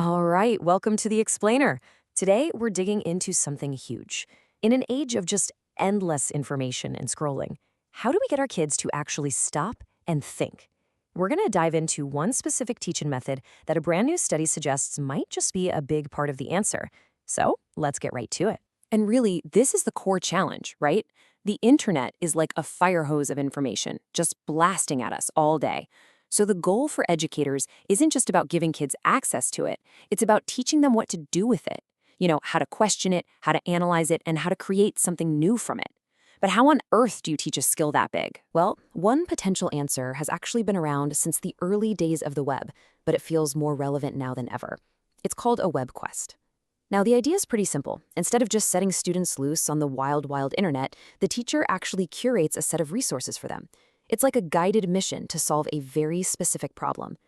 All right, welcome to the Explainer. Today, we're digging into something huge. In an age of just endless information and scrolling, how do we get our kids to actually stop and think? We're going to dive into one specific teaching method that a brand new study suggests might just be a big part of the answer. So, let's get right to it. And really, this is the core challenge, right? The internet is like a fire hose of information, just blasting at us all day. So the goal for educators isn't just about giving kids access to it, it's about teaching them what to do with it. How to question it, how to analyze it, and how to create something new from it. But how on earth do you teach a skill that big? Well, one potential answer has actually been around since the early days of the web, but it feels more relevant now than ever. It's called a web quest. Now, the idea is pretty simple. Instead of just setting students loose on the wild, wild internet, the teacher actually curates a set of resources for them. It's like a guided mission to solve a very specific problem.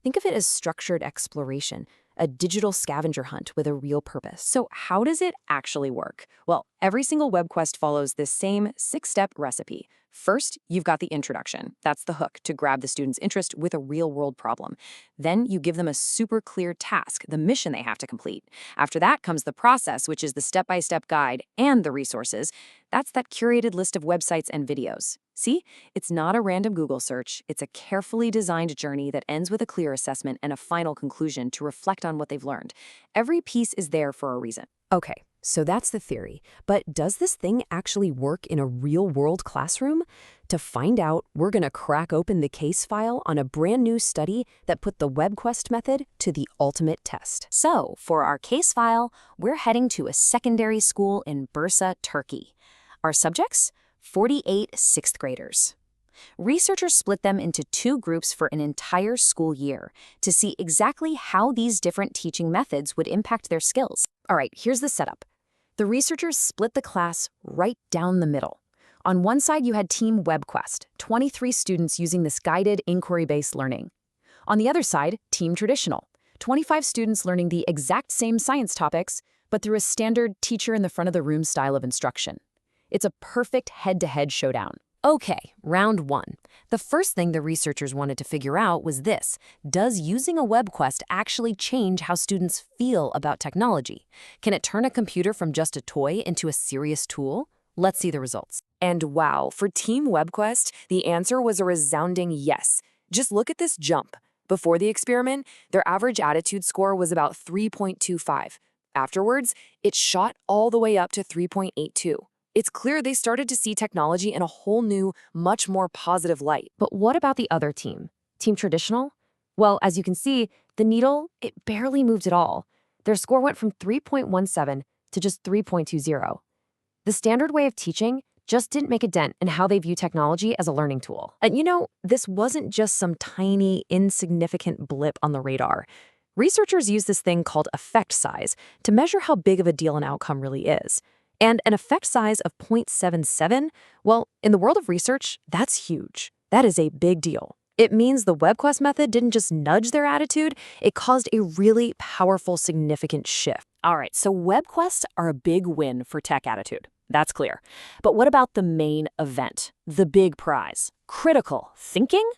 Think of it as structured exploration, a digital scavenger hunt with a real purpose. So how does it actually work? Well, every single web quest follows this same 6-step recipe. First, you've got the introduction. That's the hook to grab the student's interest with a real-world problem. Then you give them a super clear task, the mission they have to complete. After that comes the process, which is the step-by-step guide and the resources. That's that curated list of websites and videos. See, it's not a random Google search. It's a carefully designed journey that ends with a clear assessment and a final conclusion to reflect on what they've learned. Every piece is there for a reason. Okay, so that's the theory. But does this thing actually work in a real-world classroom? To find out, we're going to crack open the case file on a brand new study that put the WebQuest method to the ultimate test. So, for our case file, we're heading to a secondary school in Bursa, Turkey. Our subjects? 48 sixth graders. Researchers split them into two groups for an entire school year to see exactly how these different teaching methods would impact their skills. All right, here's the setup. The researchers split the class right down the middle. On one side, you had Team WebQuest, 23 students using this guided inquiry-based learning. On the other side, Team Traditional, 25 students learning the exact same science topics, but through a standard teacher-in-the-front-of-the-room style of instruction. It's a perfect head-to-head showdown. Okay, round one. The first thing the researchers wanted to figure out was this. Does using a web quest actually change how students feel about technology? Can it turn a computer from just a toy into a serious tool? Let's see the results. And wow, for Team WebQuest, the answer was a resounding yes. Just look at this jump. Before the experiment, their average attitude score was about 3.25. Afterwards, it shot all the way up to 3.82. It's clear they started to see technology in a whole new, much more positive light. But what about the other team? Team Traditional? Well, as you can see, the needle, it barely moved at all. Their score went from 3.17 to just 3.20. The standard way of teaching just didn't make a dent in how they view technology as a learning tool. And this wasn't just some tiny, insignificant blip on the radar. Researchers use this thing called effect size to measure how big of a deal an outcome really is. And an effect size of 0.77, well, in the world of research, that's huge. That is a big deal. It means the WebQuest method didn't just nudge their attitude, it caused a really powerful, significant shift. All right, so WebQuests are a big win for tech attitude. That's clear. But what about the main event, the big prize? Critical thinking?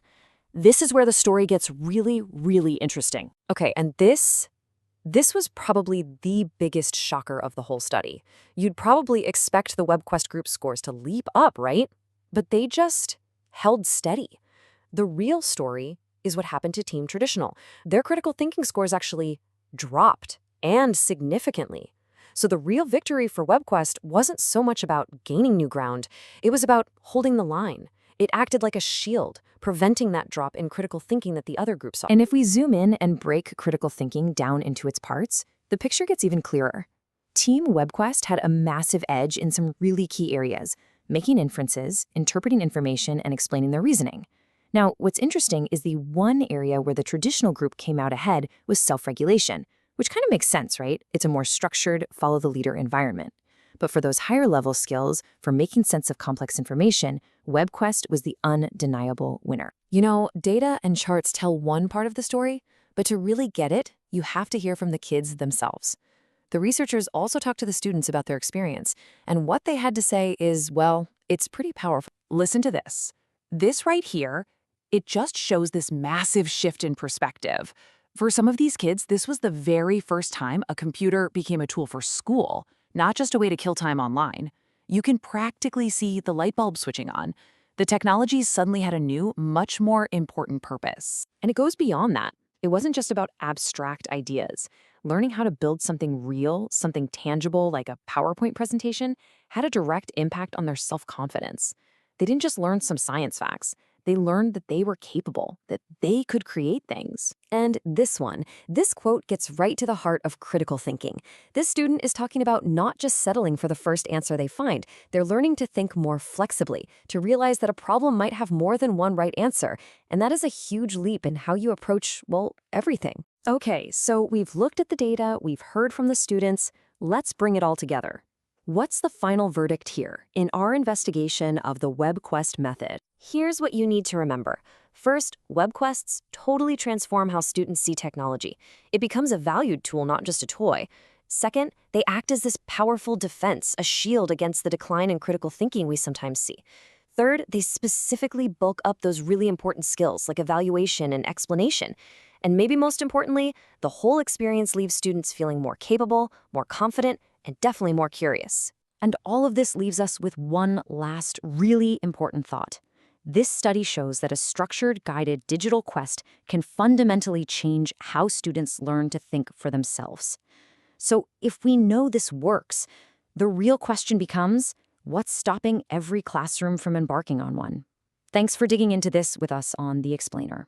This is where the story gets really, really interesting. Okay, and this was probably the biggest shocker of the whole study. You'd probably expect the WebQuest group scores to leap up, right? But they just held steady. The real story is what happened to Team Traditional. Their critical thinking scores actually dropped, and significantly. So the real victory for WebQuest wasn't so much about gaining new ground, it was about holding the line. It acted like a shield, preventing that drop in critical thinking that the other groups saw. And if we zoom in and break critical thinking down into its parts, the picture gets even clearer. Team WebQuest had a massive edge in some really key areas, making inferences, interpreting information, and explaining their reasoning. Now, what's interesting is the one area where the traditional group came out ahead was self-regulation, which kind of makes sense, right? It's a more structured, follow-the-leader environment. But for those higher-level skills, for making sense of complex information, WebQuest was the undeniable winner. Data and charts tell one part of the story, but to really get it, you have to hear from the kids themselves. The researchers also talked to the students about their experience, and what they had to say is, well, it's pretty powerful. Listen to this. This right here, it just shows this massive shift in perspective. For some of these kids, this was the very first time a computer became a tool for school, not just a way to kill time online. You can practically see the light bulb switching on. The technology suddenly had a new, much more important purpose. And it goes beyond that. It wasn't just about abstract ideas. Learning how to build something real, something tangible like a PowerPoint presentation, had a direct impact on their self-confidence. They didn't just learn some science facts. They learned that they were capable, that they could create things. And this quote gets right to the heart of critical thinking. This student is talking about not just settling for the first answer they find. They're learning to think more flexibly, to realize that a problem might have more than one right answer. And that is a huge leap in how you approach, well, everything. Okay, so we've looked at the data, we've heard from the students. Let's bring it all together. What's the final verdict here in our investigation of the WebQuest method? Here's what you need to remember. First, WebQuests totally transform how students see technology. It becomes a valued tool, not just a toy. Second, they act as this powerful defense, a shield against the decline in critical thinking we sometimes see. Third, they specifically bulk up those really important skills like evaluation and explanation. And maybe most importantly, the whole experience leaves students feeling more capable, more confident, and definitely more curious. And all of this leaves us with one last really important thought. This study shows that a structured, guided digital quest can fundamentally change how students learn to think for themselves. So if we know this works, the real question becomes, what's stopping every classroom from embarking on one? Thanks for digging into this with us on The Explainer.